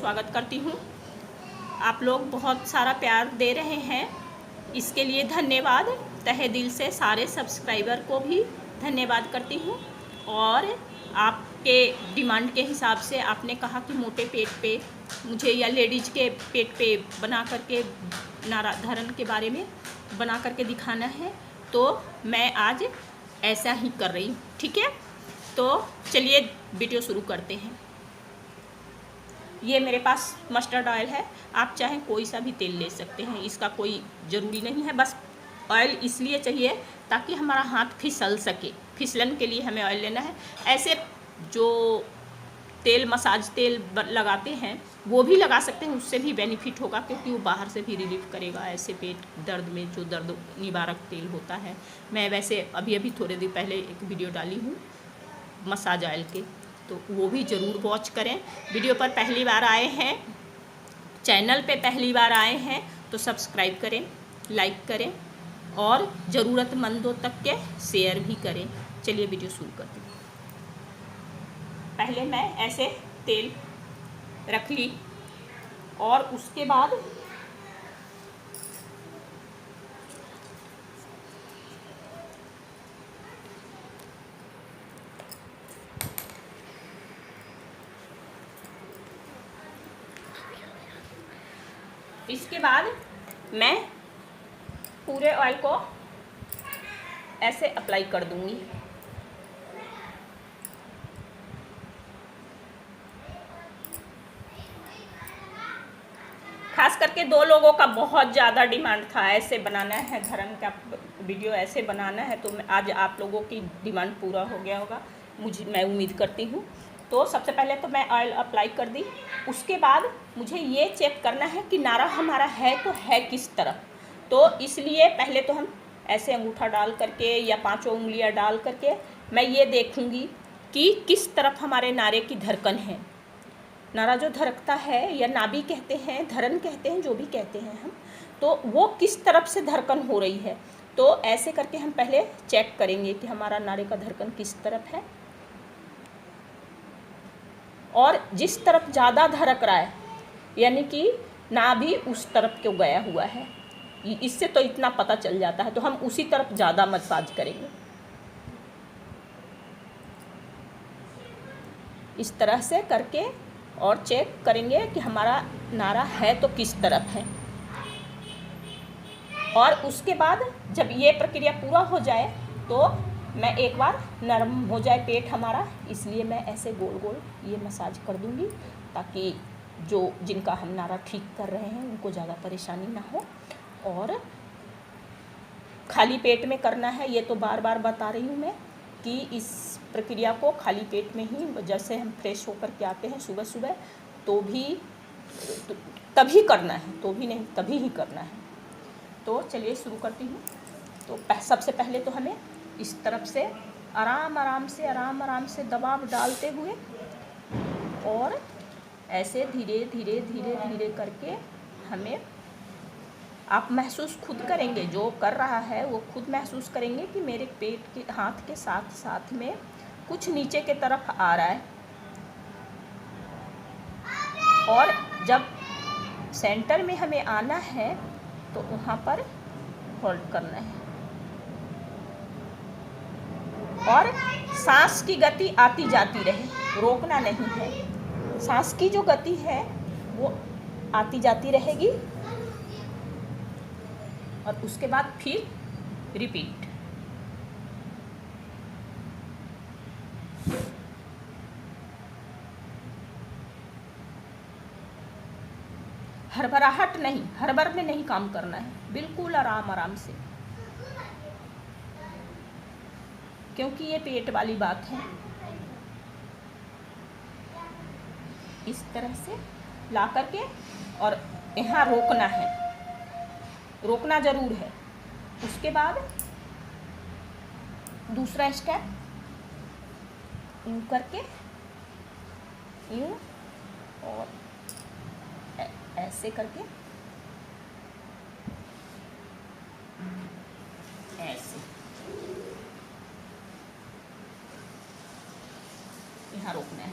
स्वागत करती हूँ। आप लोग बहुत सारा प्यार दे रहे हैं, इसके लिए धन्यवाद। तहे दिल से सारे सब्सक्राइबर को भी धन्यवाद करती हूँ। और आपके डिमांड के हिसाब से आपने कहा कि मोटे पेट पे मुझे या लेडीज़ के पेट पे बना करके नारा धरण के बारे में बना करके दिखाना है, तो मैं आज ऐसा ही कर रही हूँ। ठीक है, तो चलिए वीडियो शुरू करते हैं। ये मेरे पास मस्टर्ड ऑयल है, आप चाहें कोई सा भी तेल ले सकते हैं, इसका कोई ज़रूरी नहीं है। बस ऑयल इसलिए चाहिए ताकि हमारा हाथ फिसल सके, फिसलन के लिए हमें ऑयल लेना है। ऐसे जो तेल मसाज तेल लगाते हैं वो भी लगा सकते हैं, उससे भी बेनिफिट होगा क्योंकि वो बाहर से भी रिलीफ करेगा ऐसे पेट दर्द में, जो दर्द निवारक तेल होता है। मैं वैसे अभी थोड़े दिन पहले एक वीडियो डाली हूँ मसाज ऑयल के, तो वो भी ज़रूर वॉच करें। वीडियो पर पहली बार आए हैं, चैनल पे पहली बार आए हैं तो सब्सक्राइब करें, लाइक करें और ज़रूरतमंदों तक के शेयर भी करें। चलिए वीडियो शुरू करते हैं। पहले मैं ऐसे तेल रख ली और उसके बाद इसके बाद मैं पूरे ऑयल को ऐसे अप्लाई कर दूंगी। खास करके दो लोगों का बहुत ज़्यादा डिमांड था, ऐसे बनाना है धरन का वीडियो, ऐसे बनाना है, तो आज आप लोगों की डिमांड पूरा हो गया होगा, मैं उम्मीद करती हूँ। तो सबसे पहले तो मैं ऑयल अप्लाई कर दी। उसके बाद मुझे ये चेक करना है कि नारा हमारा है तो है किस तरफ। तो इसलिए पहले तो हम ऐसे अंगूठा डाल करके या 5 उंगलियां डाल करके मैं ये देखूँगी कि किस तरफ हमारे नारे की धड़कन है। नारा जो धड़कता है या नाभि कहते हैं, धरन कहते हैं, जो भी कहते हैं हम, तो वो किस तरफ से धड़कन हो रही है। तो ऐसे करके हम पहले चेक करेंगे कि हमारा नारे का धड़कन किस तरफ है, और जिस तरफ ज़्यादा धड़क रहा है यानी कि नाभि उस तरफ क्यों गया हुआ है, इससे तो इतना पता चल जाता है, तो हम उसी तरफ ज़्यादा मसाज करेंगे। इस तरह से करके और चेक करेंगे कि हमारा नारा है तो किस तरफ है। और उसके बाद जब ये प्रक्रिया पूरा हो जाए तो मैं एक बार नरम हो जाए पेट हमारा, इसलिए मैं ऐसे गोल गोल ये मसाज कर दूंगी ताकि जो जिनका हम नारा ठीक कर रहे हैं उनको ज़्यादा परेशानी ना हो। और खाली पेट में करना है, ये तो बार बार बता रही हूँ मैं कि इस प्रक्रिया को खाली पेट में ही, जैसे हम फ्रेश होकर के आते हैं सुबह सुबह, तो भी तभी करना है, तो भी नहीं तभी ही करना है। तो चलिए शुरू करती हूँ। तो सबसे पहले तो हमें इस तरफ से आराम आराम से दबाव डालते हुए और ऐसे धीरे धीरे धीरे धीरे करके हमें, आप महसूस खुद करेंगे, जो कर रहा है वो खुद महसूस करेंगे कि मेरे पेट के हाथ के साथ साथ में कुछ नीचे के तरफ आ रहा है। और जब सेंटर में हमें आना है तो वहाँ पर होल्ड करना है और सांस की गति आती जाती रहे, रोकना नहीं है। सांस की जो गति है वो आती जाती रहेगी और उसके बाद फिर रिपीट। हड़बड़ाहट नहीं, हड़बड़ में नहीं काम करना है, बिल्कुल आराम आराम से, क्योंकि ये पेट वाली बात है। इस तरह से ला करके और यहाँ रोकना है, रोकना ज़रूर है। उसके बाद दूसरा स्टेप यूँ करके, यूँ और ऐसे करके, ऐसे यहाँ रोकना है।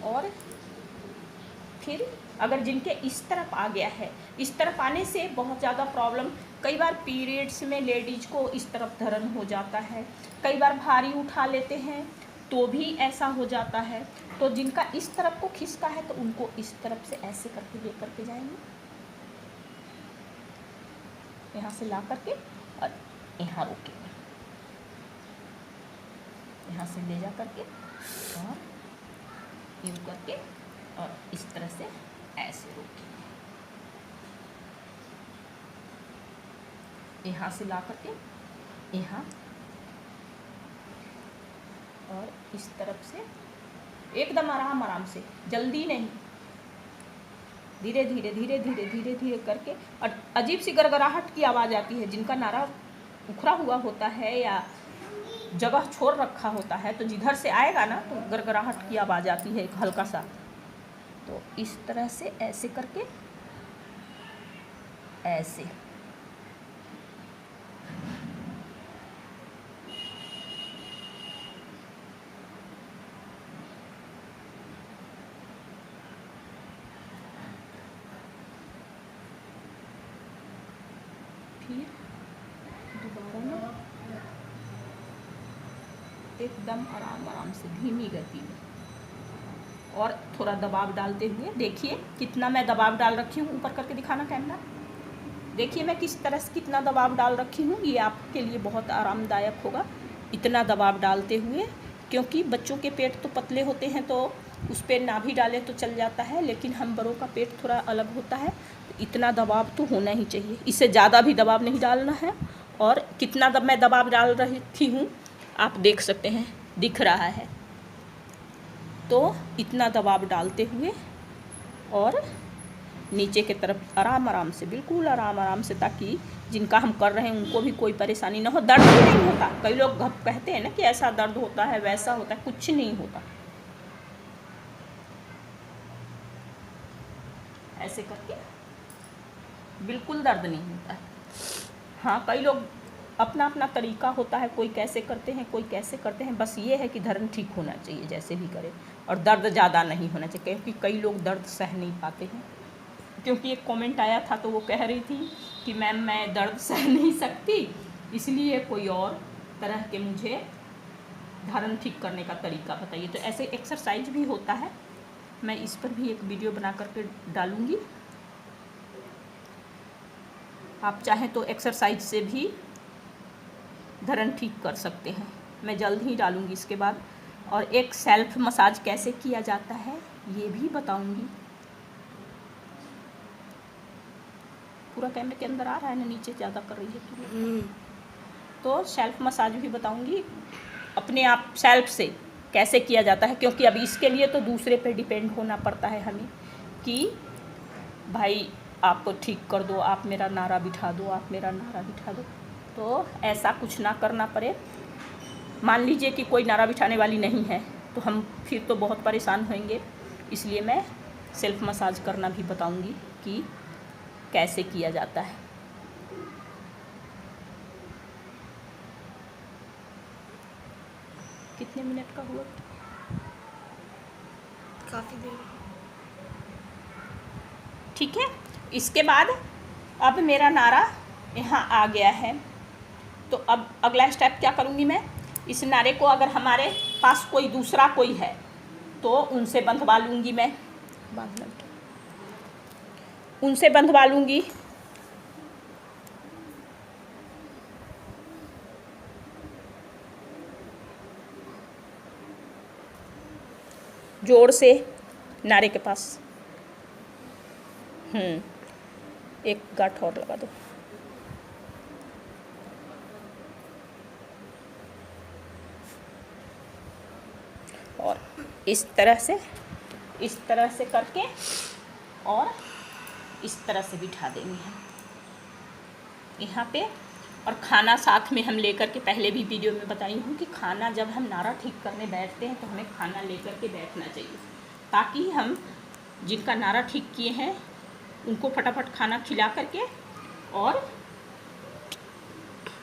और फिर अगर जिनके इस तरफ आ गया है, इस तरफ आने से बहुत ज़्यादा प्रॉब्लम, कई बार पीरियड्स में लेडीज को इस तरफ धरण हो जाता है, कई बार भारी उठा लेते हैं तो भी ऐसा हो जाता है। तो जिनका इस तरफ को खिसका है तो उनको इस तरफ से ऐसे करके ले करके जाएंगे, यहाँ से ला करके और यहाँ रोकेंगे, यहाँ से ले जा करके और यूँ करके और इस तरह से ऐसे रोकेंगे, यहाँ से ला करके यहाँ और इस तरफ से एकदम आराम आराम से, जल्दी नहीं, धीरे धीरे धीरे धीरे धीरे धीरे करके। और अजीब सी गड़गड़ाहट की आवाज़ आती है, जिनका नारा उखड़ा हुआ होता है या जगह छोड़ रखा होता है तो जिधर से आएगा ना तो गड़गड़ाहट की आवाज़ आती है एक हल्का सा। तो इस तरह से ऐसे करके ऐसे फिर दोबारा ना एकदम आराम आराम से धीमी गति में और थोड़ा दबाव डालते हुए, देखिए कितना मैं दबाव डाल रखी हूँ, ऊपर करके दिखाना कैमरा, देखिए मैं किस तरह से कितना दबाव डाल रखी हूँ। ये आपके लिए बहुत आरामदायक होगा इतना दबाव डालते हुए, क्योंकि बच्चों के पेट तो पतले होते हैं तो उस पर ना भी डालें तो चल जाता है, लेकिन हम बड़ों का पेट थोड़ा अलग होता है, तो इतना दबाव तो होना ही चाहिए, इससे ज़्यादा भी दबाव नहीं डालना है। और कितना मैं दबाव डाल रही थी हूँ आप देख सकते हैं, दिख रहा है। तो इतना दबाव डालते हुए और नीचे की तरफ आराम आराम से, बिल्कुल आराम आराम से, ताकि जिनका हम कर रहे हैं उनको भी कोई परेशानी ना हो। दर्द भी नहीं होता, कई लोग कहते हैं ना कि ऐसा दर्द होता है वैसा होता है, कुछ नहीं होता। ऐसे करके बिल्कुल दर्द नहीं होता है। हाँ, कई लोग अपना अपना तरीका होता है, कोई कैसे करते हैं कोई कैसे करते हैं, बस ये है कि धरण ठीक होना चाहिए जैसे भी करें, और दर्द ज़्यादा नहीं होना चाहिए, क्योंकि कई लोग दर्द सह नहीं पाते हैं। क्योंकि एक कमेंट आया था तो वो कह रही थी कि मैम मैं दर्द सह नहीं सकती, इसलिए कोई और तरह के मुझे धरण ठीक करने का तरीका बताइए। तो ऐसे एक्सरसाइज भी होता है, मैं इस पर भी एक वीडियो बना करके डालूँगी, आप चाहें तो एक्सरसाइज से भी धरण ठीक कर सकते हैं, मैं जल्द ही डालूँगी इसके बाद। और एक सेल्फ मसाज कैसे किया जाता है ये भी बताऊँगी। पूरा कैमरे के अंदर आ रहा है ना, नीचे ज़्यादा कर रही है तो सेल्फ मसाज भी बताऊँगी, अपने आप सेल्फ से कैसे किया जाता है, क्योंकि अभी इसके लिए तो दूसरे पे डिपेंड होना पड़ता है हमें कि भाई आप ठीक कर दो, आप मेरा नारा बिठा दो, आप मेरा नारा बिठा दो। तो ऐसा कुछ ना करना पड़े। मान लीजिए कि कोई नारा बिठाने वाली नहीं है तो हम फिर तो बहुत परेशान होंगे, इसलिए मैं सेल्फ मसाज करना भी बताऊंगी कि कैसे किया जाता है। कितने मिनट का हुआ? काफ़ी देर। ठीक है, इसके बाद अब मेरा नारा यहाँ आ गया है, तो अब अगला स्टेप क्या करूँगी मैं, इस नारे को अगर हमारे पास कोई दूसरा कोई है तो उनसे बंधवा लूँगी, मैं उनसे बंधवा लूँगी। जोर से नारे के पास एक गांठ और लगा दो। और इस तरह से करके और इस तरह से बिठा देंगे हम यहाँ पे। और खाना साथ में हम लेकर के, पहले भी वीडियो में बताई हूँ कि खाना जब हम नारा ठीक करने बैठते हैं तो हमें खाना लेकर के बैठना चाहिए, ताकि हम जिनका नारा ठीक किए हैं उनको फटाफट खाना खिला करके और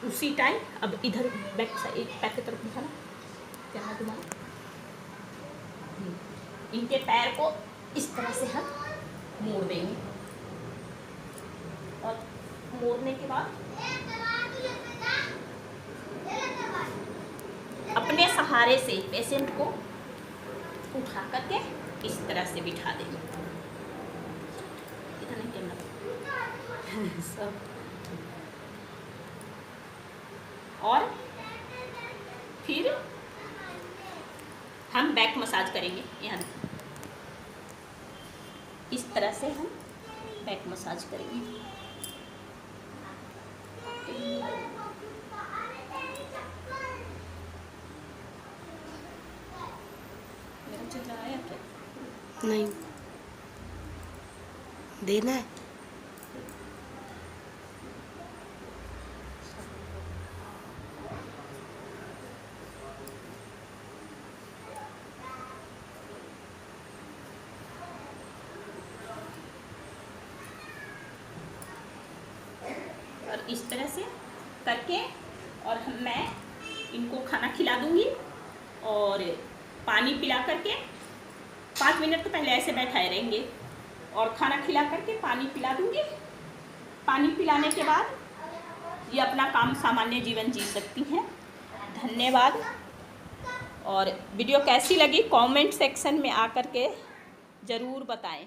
उसी टाइम, अब इधर बैक साइड एक पैर की तरफ दिखाना क्या तुम्हारा, इनके पैर को इस तरह से हम मोड़ देंगे और मोड़ने के बाद अपने सहारे से पेशेंट को उठा करके इस तरह से बिठा देंगे। इतना कैमरा सब और फिर हम बैक मसाज करेंगे। यहाँ इस तरह से हम बैक मसाज करेंगे। मेरा चित्र आया क्या? नहीं देना है। और इस तरह से करके और मैं इनको खाना खिला दूंगी और पानी पिला करके 5 मिनट तो पहले ऐसे बैठाए रहेंगे और खाना खिला करके पानी पिला दूंगी। पानी पिलाने के बाद ये अपना काम सामान्य जीवन जी सकती हैं। धन्यवाद। और वीडियो कैसी लगी कमेंट सेक्शन में आकर के ज़रूर बताएं।